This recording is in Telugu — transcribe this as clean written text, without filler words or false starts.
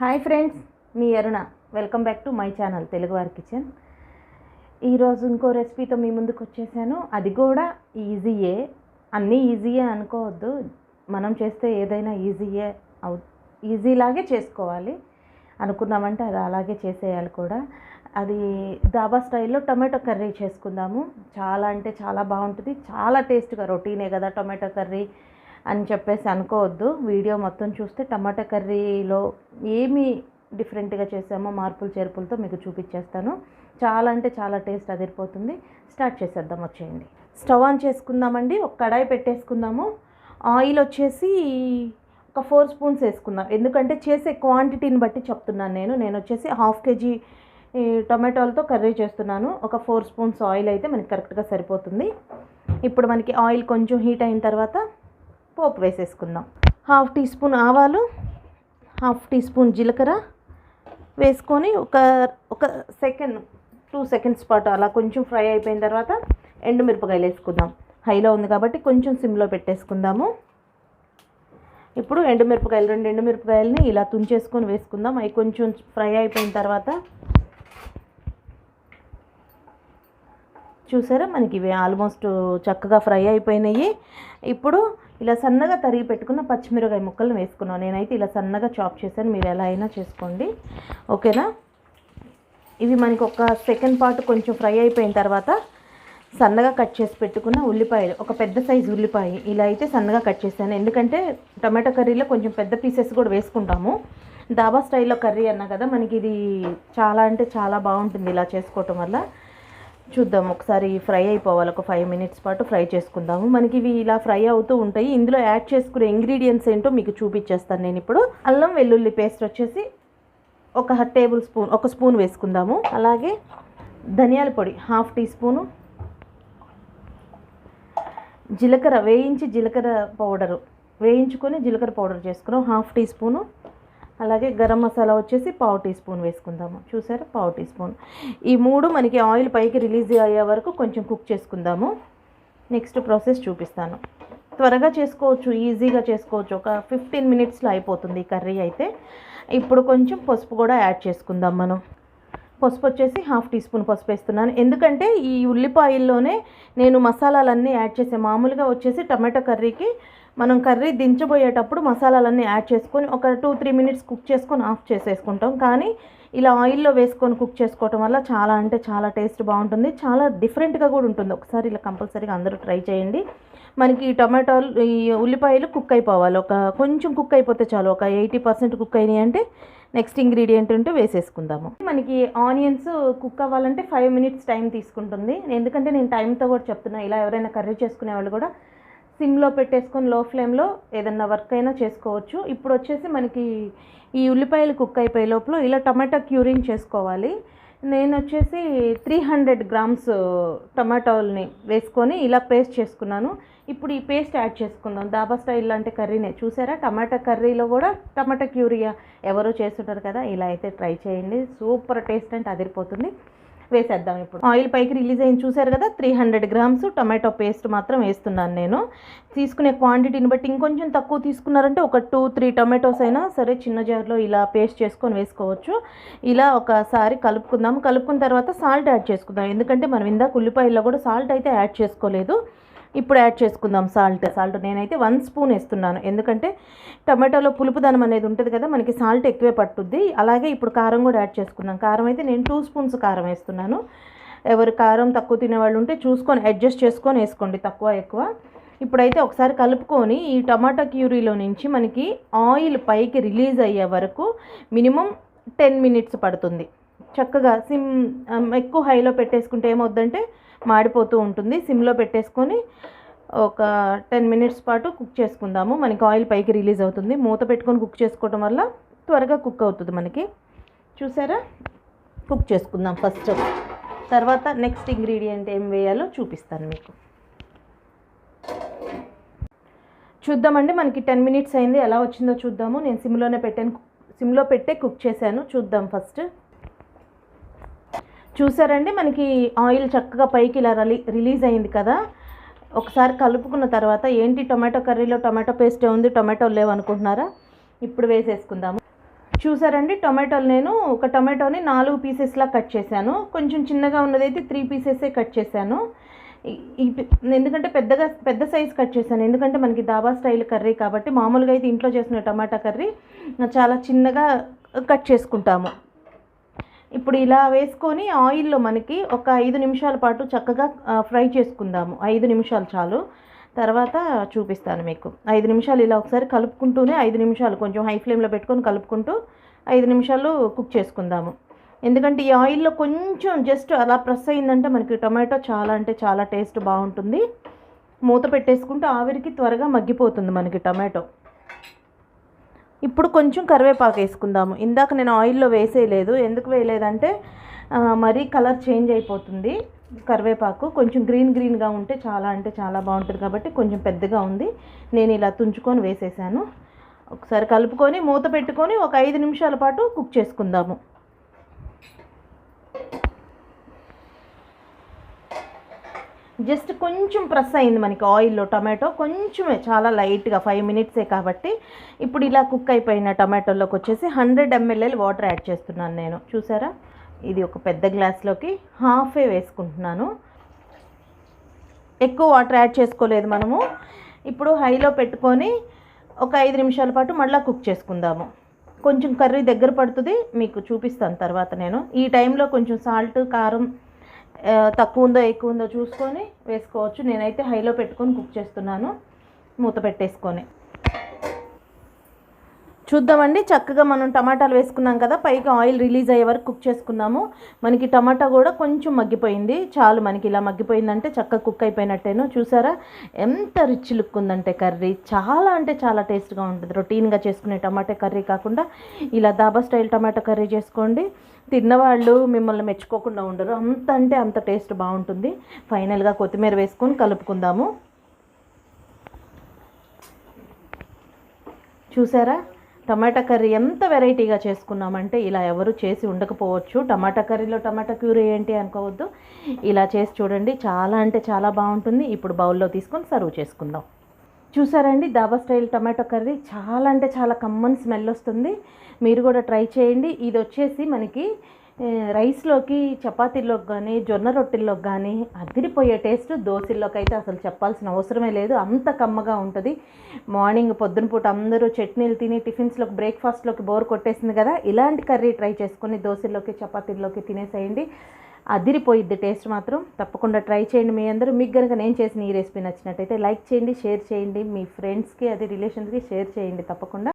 హాయ్ ఫ్రెండ్స్, మీ Aruna. Welcome back to my channel తెలుగువారికిచెన్. ఈరోజు ఇంకో రెసిపీతో మీ ముందుకు వచ్చేసాను. అది కూడా ఈజీయే. అన్నీ ఈజీయే అనుకోవద్దు. మనం చేస్తే ఏదైనా ఈజీలాగే చేసుకోవాలి అనుకున్నామంటే అది అలాగే చేసేయాలి కూడా. అది ధాబా స్టైల్లో టొమాటో కర్రీ చేసుకుందాము. చాలా అంటే చాలా బాగుంటుంది, చాలా టేస్ట్గా. రొటీనే కదా టొమాటో కర్రీ అని చెప్పేసి అనుకోవద్దు. వీడియో మొత్తం చూస్తే టమాటా కర్రీలో ఏమి డిఫరెంట్గా చేసామో మార్పులు చేర్పులతో మీకు చూపించేస్తాను. చాలా అంటే చాలా టేస్ట్ అదిరిపోతుంది. స్టార్ట్ చేసేద్దాం, వచ్చేయండి. స్టవ్ ఆన్ చేసుకుందామండి. ఒక కడాయి పెట్టేసుకుందాము. ఆయిల్ వచ్చేసి ఒక 4 స్పూన్స్ వేసుకుందాం. ఎందుకంటే చేసే క్వాంటిటీని బట్టి చెప్తున్నాను. నేను వచ్చేసి 1/2 kg టొమాటోలతో కర్రీ చేస్తున్నాను. ఒక 4 స్పూన్స్ ఆయిల్ అయితే మనకి కరెక్ట్గా సరిపోతుంది. ఇప్పుడు మనకి ఆయిల్ కొంచెం హీట్ అయిన తర్వాత పోపు వేసేసుకుందాం. 1/2 టీ స్పూన్ ఆవాలు, 1/2 టీ స్పూన్ జీలకర్ర వేసుకొని ఒక సెకండ్ 2 సెకండ్స్ పాటు అలా కొంచెం ఫ్రై అయిపోయిన తర్వాత ఎండుమిరపకాయలు వేసుకుందాం. హైలో ఉంది కాబట్టి కొంచెం సిమ్లో పెట్టేసుకుందాము. ఇప్పుడు 2 ఎండుమిరపకాయలని ఇలా తుంచేసుకొని వేసుకుందాం. అవి కొంచెం ఫ్రై అయిపోయిన తర్వాత చూసారా, మనకి ఇవి ఆల్మోస్ట్ చక్కగా ఫ్రై అయిపోయినాయి. ఇప్పుడు ఇలా సన్నగా తరిగి పెట్టుకున్న పచ్చిమిరపకాయ ముక్కలను వేసుకున్నాను. నేనైతే ఇలా సన్నగా చాప్ చేశాను, మీరు ఎలా అయినా చేసుకోండి, ఓకేనా. ఇవి మనకి ఒక సెకండ్ పాటు కొంచెం ఫ్రై అయిపోయిన తర్వాత సన్నగా కట్ చేసి పెట్టుకున్న ఉల్లిపాయలు, ఒక పెద్ద సైజు ఉల్లిపాయ ఇలా అయితే సన్నగా కట్ చేశాను. ఎందుకంటే టమాటో కర్రీలో కొంచెం పెద్ద పీసెస్ కూడా వేసుకుంటాము. ధాబా స్టైల్లో కర్రీ అన్నా కదా, మనకి ఇది చాలా అంటే చాలా బాగుంటుంది ఇలా చేసుకోవటం వల్ల. చూద్దాం ఒకసారి ఫ్రై అయిపోవాలి. ఒక 5 మినిట్స్ పాటు ఫ్రై చేసుకుందాము. మనకి ఇవి ఇలా ఫ్రై అవుతూ ఉంటాయి. ఇందులో యాడ్ చేసుకునే ఇంగ్రీడియంట్స్ ఏంటో మీకు చూపించేస్తాను నేను ఇప్పుడు. అల్లం వెల్లుల్లి పేస్ట్ వచ్చేసి ఒక స్పూన్ వేసుకుందాము. అలాగే ధనియాల పొడి 1/2 టీ స్పూను, వేయించుకొని జీలకర్ర పౌడర్ చేసుకున్నాం 1/2 టీ స్పూను. అలాగే గరం మసాలా వచ్చేసి 1/4 టీ స్పూన్ వేసుకుందాము. చూసారా, 1/4 టీ స్పూన్. ఈ 3 మనకి ఆయిల్ పైకి రిలీజ్ అయ్యే వరకు కొంచెం కుక్ చేసుకుందాము. నెక్స్ట్ ప్రాసెస్ చూపిస్తాను. త్వరగా చేసుకోవచ్చు, ఈజీగా చేసుకోవచ్చు. ఒక 15 మినిట్స్లో అయిపోతుంది ఈ కర్రీ అయితే. ఇప్పుడు కొంచెం పసుపు కూడా యాడ్ చేసుకుందాం మనం. పసుపు వచ్చేసి 1/2 టీ స్పూన్ పసుపు వేస్తున్నాను. ఎందుకంటే ఈ ఉల్లిపాయల్లోనే నేను మసాలాలన్నీ యాడ్ చేసే. మామూలుగా వచ్చేసి టమాటో కర్రీకి మనం కర్రీ దించబోయేటప్పుడు మసాలాలన్నీ యాడ్ చేసుకొని ఒక 2-3 మినిట్స్ కుక్ చేసుకొని ఆఫ్ చేసేసుకుంటాం. కానీ ఇలా ఆయిల్లో వేసుకొని కుక్ చేసుకోవటం వల్ల చాలా అంటే చాలా టేస్ట్ బాగుంటుంది. చాలా డిఫరెంట్గా కూడా ఉంటుంది. ఒకసారి ఇలా కంపల్సరీగా అందరూ ట్రై చేయండి. మనకి ఈ ఉల్లిపాయలు కుక్ అయిపోవాలి. కొంచెం కుక్ అయిపోతే చాలు. ఒక 80% కుక్ అయినాయి అంటే నెక్స్ట్ ఇంగ్రీడియంట్ ఉంటే వేసేసుకుందాము. మనకి ఆనియన్స్ కుక్ అవ్వాలంటే 5 మినిట్స్ టైం తీసుకుంటుంది. ఎందుకంటే నేను టైంతో కూడా చెప్తున్నా. ఇలా ఎవరైనా కర్రీ చేసుకునే వాళ్ళు కూడా సిమ్లో పెట్టేసుకొని లో ఫ్లేమ్లో ఏదన్నా వర్క్ అయినా చేసుకోవచ్చు. ఇప్పుడు వచ్చేసి మనకి ఈ ఉల్లిపాయలు కుక్ అయిపోయే లోపల ఇలా టమాటా క్యూరింగ్ చేసుకోవాలి. నేను వచ్చేసి 300 గ్రామ్స్ టమాటోల్ని వేసుకొని ఇలా పేస్ట్ చేసుకున్నాను. ఇప్పుడు ఈ పేస్ట్ యాడ్ చేసుకుందాం. ధాబా స్టైల్ అంటే కర్రీనే. చూసారా, టమాటా కర్రీలో కూడా టమాటా క్యూరియా ఎవరో చేస్తుంటారు కదా, ఇలా అయితే ట్రై చేయండి. సూపర్ టేస్ట్ అంటే అదిరిపోతుంది. వేసేద్దాం. ఇప్పుడు ఆయిల్ పైకి రిలీజ్ అయింది చూసారు కదా. 300 గ్రామ్స్ టమాటో పేస్ట్ మాత్రం వేస్తున్నాను నేను. తీసుకునే క్వాంటిటీని బట్టి ఇంకొంచెం తక్కువ తీసుకున్నారంటే ఒక 2-3 టమాటోస్ అయినా సరే చిన్న జార్లో ఇలా పేస్ట్ చేసుకొని వేసుకోవచ్చు. ఇలా ఒకసారి కలుపుకుందాం. కలుపుకున్న తర్వాత సాల్ట్ యాడ్ చేసుకుందాం. ఎందుకంటే మనం ఇందాక ఉల్లిపాయల్లో కూడా సాల్ట్ అయితే యాడ్ చేసుకోలేదు. ఇప్పుడు యాడ్ చేసుకుందాం సాల్ట్. నేనైతే 1 స్పూన్ వేస్తున్నాను. ఎందుకంటే టమాటోలో పులుపుదనం అనేది ఉంటుంది కదా, మనకి సాల్ట్ ఎక్కువే పట్టుద్ది. అలాగే ఇప్పుడు కారం కూడా యాడ్ చేసుకుందాం. కారం అయితే నేను 2 స్పూన్స్ కారం వేస్తున్నాను. ఎవరు కారం తక్కువ తినేవాళ్ళు ఉంటే చూసుకొని అడ్జస్ట్ చేసుకొని వేసుకోండి, తక్కువ ఎక్కువ. ఇప్పుడైతే ఒకసారి కలుపుకొని ఈ టమాటా క్యూరీలో నుంచి మనకి ఆయిల్ పైకి రిలీజ్ అయ్యే వరకు మినిమం 10 మినిట్స్ పడుతుంది. చక్కగా ఎక్కువ హైలో పెట్టేసుకుంటే ఏమవుద్దంటే మాడిపోతూ ఉంటుంది. సిమ్లో పెట్టేసుకొని ఒక 10 మినిట్స్ పాటు కుక్ చేసుకుందాము. మనకి ఆయిల్ పైకి రిలీజ్ అవుతుంది. మూత పెట్టుకొని కుక్ చేసుకోవడం వల్ల త్వరగా కుక్ అవుతుంది మనకి. చూసారా, కుక్ చేసుకుందాం ఫస్ట్. తర్వాత నెక్స్ట్ ఇంగ్రీడియంట్ ఏం వేయాలో చూపిస్తాను మీకు. చూద్దామండి, మనకి 10 మినిట్స్ అయింది. ఎలా వచ్చిందో చూద్దాము. నేను సిమ్లో పెట్టే కుక్ చేశాను. చూద్దాం ఫస్ట్. చూసారండి, మనకి ఆయిల్ చక్కగా పైకి ఇలా రిలీజ్ అయింది కదా. ఒకసారి కలుపుకున్న తర్వాత ఏంటి టమాటో కర్రీలో టమాటో పేస్టే ఉంది, టమాటో లేవు అనుకుంటున్నారా? ఇప్పుడు వేసేసుకుందాము. చూసారండి, టొమాటోలు నేను ఒక టొమాటోని 4 పీసెస్లా కట్ చేశాను. కొంచెం చిన్నగా ఉన్నదైతే 3 పీసెసే కట్ చేశాను. ఎందుకంటే పెద్ద సైజ్ కట్ చేశాను, ఎందుకంటే మనకి దాబా స్టైల్ కర్రీ కాబట్టి. మామూలుగా అయితే ఇంట్లో చేసిన టమాటా కర్రీ చాలా చిన్నగా కట్ చేసుకుంటాము. ఇప్పుడు ఇలా వేసుకొని ఆయిల్లో మనకి ఒక 5 నిమిషాల పాటు చక్కగా ఫ్రై చేసుకుందాము. 5 నిమిషాలు చాలు, తర్వాత చూపిస్తాను మీకు. 5 నిమిషాలు ఇలా ఒకసారి కలుపుకుంటూనే 5 నిమిషాలు కొంచెం హై ఫ్లేమ్లో పెట్టుకొని కలుపుకుంటూ 5 నిమిషాలు కుక్ చేసుకుందాము. ఎందుకంటే ఈ ఆయిల్లో కొంచెం జస్ట్ అలా ప్రెస్ అయిందంటే మనకి టొమాటో చాలా అంటే చాలా టేస్ట్ బాగుంటుంది. మూత పెట్టేసుకుంటే ఆవిరికి త్వరగా మగ్గిపోతుంది మనకి టొమాటో. ఇప్పుడు కొంచెం కరివేపాకు వేసుకుందాము. ఇందాక నేను ఆయిల్లో వేసేయలేదు, ఎందుకు వేయలేదంటే మరీ కలర్ చేంజ్ అయిపోతుంది. కరివేపాకు కొంచెం గ్రీన్గా ఉంటే చాలా అంటే చాలా బాగుంటుంది కాబట్టి కొంచెం పెద్దగా ఉంది, నేను ఇలా తుంచుకొని వేసేసాను. ఒకసారి కలుపుకొని మూత పెట్టుకొని ఒక 5 నిమిషాల పాటు కుక్ చేసుకుందాము. జస్ట్ కొంచెం ప్రెస్ అయింది మనకి ఆయిల్లో టమాటో, కొంచెమే, చాలా లైట్గా 5 మినిట్సే కాబట్టి. ఇప్పుడు ఇలా కుక్ అయిపోయిన టమాటోలోకి వచ్చేసి 100 ml వాటర్ యాడ్ చేస్తున్నాను నేను. చూసారా, ఇది ఒక పెద్ద గ్లాస్లోకి హాఫే వేసుకుంటున్నాను, ఎక్కువ వాటర్ యాడ్ చేసుకోలేదు మనము. ఇప్పుడు హైలో పెట్టుకొని ఒక 5 నిమిషాల పాటు మళ్ళీ కుక్ చేసుకుందాము. కొంచెం కర్రీ దగ్గర పడుతుంది, మీకు చూపిస్తాను తర్వాత నేను. ఈ టైంలో కొంచెం సాల్ట్, కారం తక్కువ ఉందో ఎక్కువ ఉందో చూసుకొని వేసుకోవచ్చు. నేనైతే హైలో పెట్టుకొని కుక్ చేస్తున్నాను, మూత పెట్టేసుకొని. చూద్దామండి, చక్కగా మనం టమాటాలు వేసుకున్నాం కదా, పైకి ఆయిల్ రిలీజ్ అయ్యే వరకు కుక్ చేసుకున్నాము. మనకి టమాటా కూడా కొంచెం మగ్గిపోయింది, చాలు. మనకి ఇలా మగ్గిపోయిందంటే చక్కగా కుక్ అయిపోయినట్టేను. చూసారా ఎంత రిచ్ లుక్ ఉందంటే కర్రీ, చాలా అంటే చాలా టేస్ట్గా ఉంటుంది. రొటీన్గా చేసుకునే టమాటా కర్రీ కాకుండా ఇలా దాబా స్టైల్ టమాటా కర్రీ చేసుకోండి, తిన్నవాళ్ళు మిమ్మల్ని మెచ్చుకోకుండా ఉండరు. అంత అంటే అంత టేస్ట్ బాగుంటుంది. ఫైనల్గా కొత్తిమీర వేసుకొని కలుపుకుందాము. చూసారా టమాటా కర్రీ ఎంత వెరైటీగా చేసుకున్నామంటే ఇలా ఎవరు చేసి ఉండకపోవచ్చు. టమాటా కర్రీలో టమాటా క్యూరీ ఏంటి అనుకోవద్దు, ఇలా చేసి చూడండి, చాలా అంటే చాలా బాగుంటుంది. ఇప్పుడు బౌల్లో తీసుకొని సర్వ్ చేసుకుందాం. చూసారండి, దాబా స్టైల్ టమాటో కర్రీ చాలా అంటే చాలా కమ్మని స్మెల్ వస్తుంది. మీరు కూడా ట్రై చేయండి. ఇది వచ్చేసి మనకి రైస్లోకి, చపాతీల్లోకి కానీ, జొన్న రొట్టెల్లోకి కానీ అదిరిపోయే టేస్ట్. దోశల్లోకి అయితే అసలు చెప్పాల్సిన అవసరమే లేదు, అంత కమ్మగా ఉంటుంది. మార్నింగ్ పొద్దున పూట అందరూ చట్నీలు తిని టిఫిన్స్లోకి, బ్రేక్ఫాస్ట్లోకి బోర్ కొట్టేసింది కదా, ఇలాంటి కర్రీ ట్రై చేసుకుని దోశల్లోకి, చపాతీల్లోకి తినేసేయండి. అదిరిపోయిద్ది టేస్ట్ మాత్రం. తప్పకుండా ట్రై చేయండి మీ అందరూ. మీకు కనుక నేను చేసిన ఈ రెసిపీ నచ్చినట్టయితే లైక్ చేయండి, షేర్ చేయండి, మీ ఫ్రెండ్స్కి, అది రిలేషన్స్కి షేర్ చేయండి తప్పకుండా.